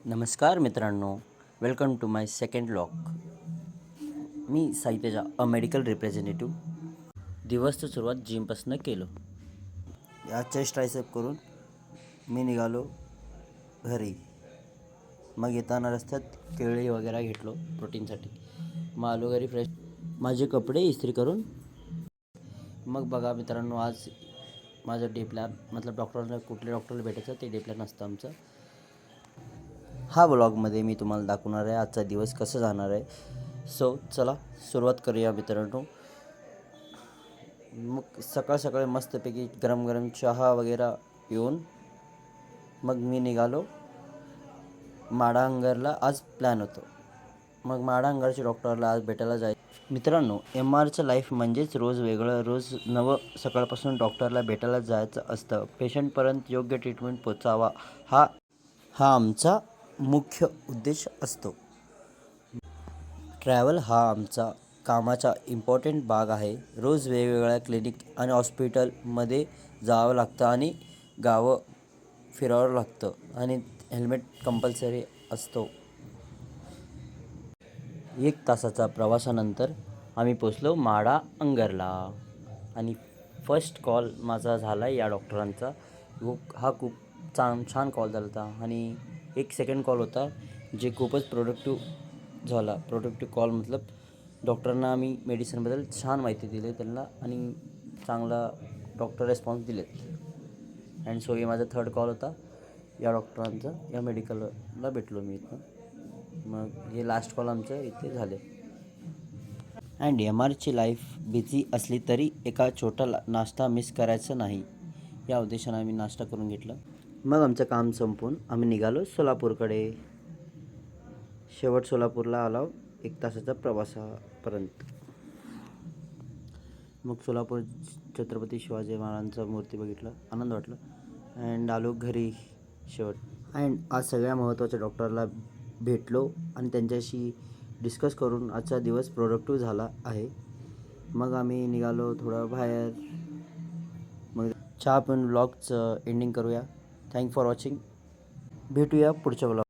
नमस्कार मित्रांनो, welcome to my second vlog. मी Sai Teja, a medical representative. दिवसचं सुरुवात जिमपासून केलो. या चेस्ट ट्रायसेप करून मी निघालो घरी. मग येताना रस्त्यात केळी वगैरे घेतलो प्रोटीनसाठी. मग आलो घरी फ्रेश, माझे कपडे इस्त्री करून. मग बघा मित्रांनो, आज माझं डे प्लॅन मतलब डॉक्टरला कुठल्या डॉक्टरला भेटायचं ते डे प्लॅन असतं आमचं. हा व्लॉगमध्ये मी तुम्हाला दाखवणार आहे आजचा दिवस कसं जाणार आहे. सो चला सुरुवात करूया मित्रांनो. मग सकाळी मस्तपैकी गरम गरम चहा वगैरे पिऊन मग मी निघालो माडांगरला. आज प्लॅन होतं. मग माडांगरच्या डॉक्टरला आज भेटायला जायचं. मित्रांनो, MRचं लाईफ म्हणजेच रोज वेगळं, रोज नवं. सकाळपासून डॉक्टरला भेटायला जायचं असतं. पेशंटपर्यंत योग्य ट्रीटमेंट पोचावा हा आमचा मुख्य उद्देश असतो. ट्रॅव्हल हा आमचा कामाचा इम्पॉर्टंट भाग आहे. रोज वेगवेगळ्या क्लिनिक आणि हॉस्पिटलमध्ये जावं लागतं आणि गावं फिरावं लागतं आणि हेल्मेट कंपल्सरी असतो. 1 तासाचा प्रवासानंतर आम्ही पोचलो माडांगरला आणि फर्स्ट कॉल माझा झाला या डॉक्टरांचा. हा खूप छान कॉल झाला होता आणि एक सेकंड कॉल होता जे खूपच प्रोडक्टिव्ह झाला. प्रोडक्टिव्ह कॉल मतलब डॉक्टरांना आम्ही मेडिसिनबद्दल छान माहिती दिली त्यांना आणि चांगला डॉक्टर रिस्पॉन्स दिलेत. अँड सो हे माझा थर्ड कॉल होता या डॉक्टरांचा. या मेडिकलला भेटलो मी इथं. मग हे लास्ट कॉल आमचं इथे झाले. अँड MRची लाईफ बिझी असली तरी एका छोटा नाश्ता मिस करायचा नाही या उद्देशाने आम्ही नाश्ता करून घेतला. मग आमचं काम संपवून आम्ही निघालो सोलापूरकडे. शेवट सोलापूरला आलो 1 तासाच्या प्रवासापर्यंत. मग सोलापूर छत्रपती शिवाजी महाराजांचा मूर्ती बघितला, आनंद वाटला. अँड आलो घरी शेवट. अँड आज सगळ्या महत्त्वाच्या डॉक्टरला भेटलो आणि त्यांच्याशी डिस्कस करून आजचा दिवस प्रोडक्टिव्ह झाला आहे. मग आम्ही निघालो थोडं बाहेर. मग चहा पिऊन व्लॉगचं एंडिंग करूया. Thank for watching. भेटूया पुढच्या व्लॉग.